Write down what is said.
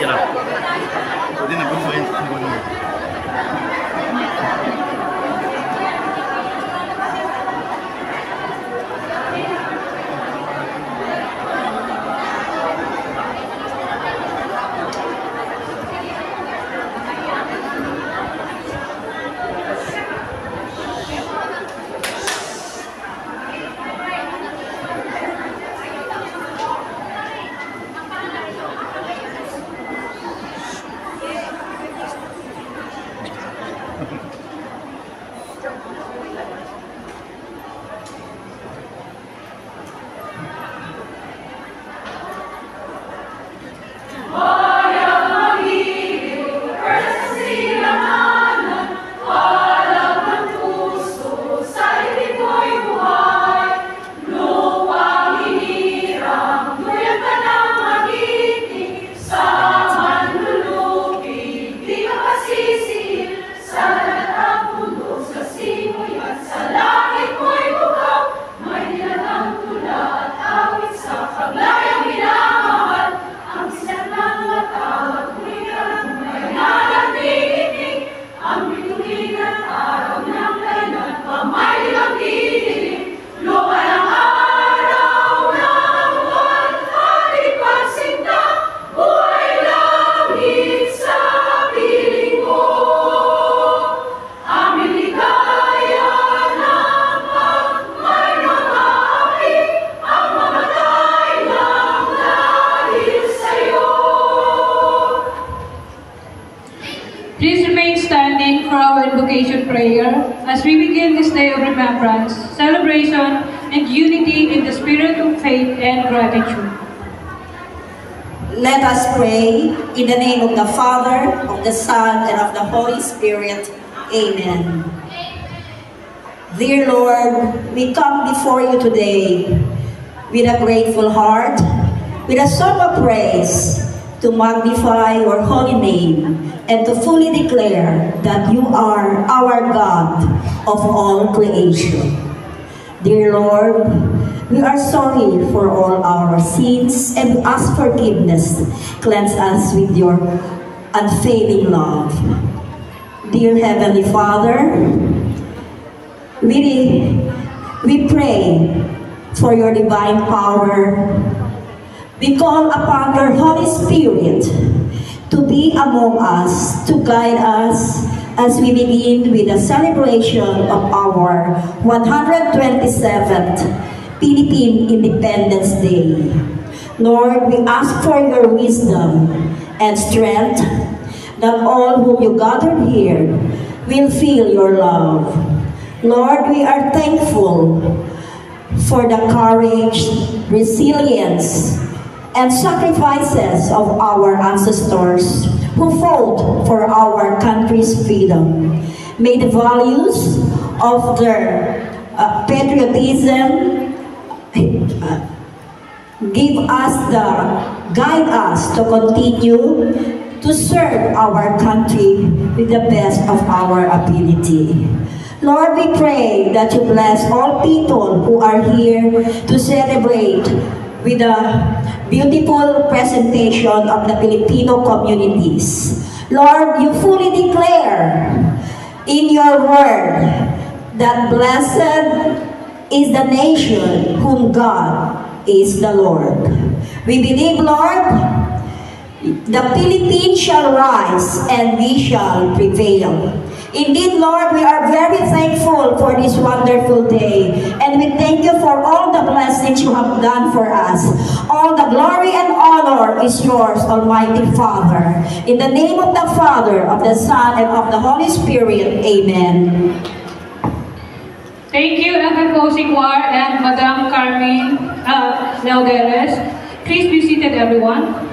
sila. Pwede na bunsoin. Please remain standing for our invocation prayer as we begin this day of remembrance, celebration, and unity in the spirit of faith and gratitude. Let us pray in the name of the Father, of the Son, and of the Holy Spirit. Amen. Dear Lord, we come before you today with a grateful heart, with a song of praise, to magnify your holy name and to fully declare that you are our God of all creation. Dear Lord, we are sorry for all our sins and we ask forgiveness. Cleanse us with your unfailing love. Dear Heavenly Father, we pray for your divine power. We call upon your Holy Spirit to be among us, to guide us as we begin with the celebration of our 127th Philippine Independence Day. Lord, we ask for your wisdom and strength that all whom you gathered here will feel your love. Lord, we are thankful for the courage, resilience, and sacrifices of our ancestors who fought for our country's freedom. May the values of their patriotism guide us to continue to serve our country with the best of our ability. Lord, we pray that you bless all people who are here to celebrate with a beautiful presentation of the Filipino communities. Lord, you fully declare in your word that blessed is the nation whom God is the Lord. We believe, Lord, the Philippines shall rise and we shall prevail. Indeed, Lord, we are very thankful for this wonderful day, and we thank you for all the blessings you have done for us. All the glory and honor is yours, Almighty Father. In the name of the Father, of the Son, and of the Holy Spirit, amen. Thank you, FFO Singwar and Madam Carmen Lauderes. Please be seated, everyone.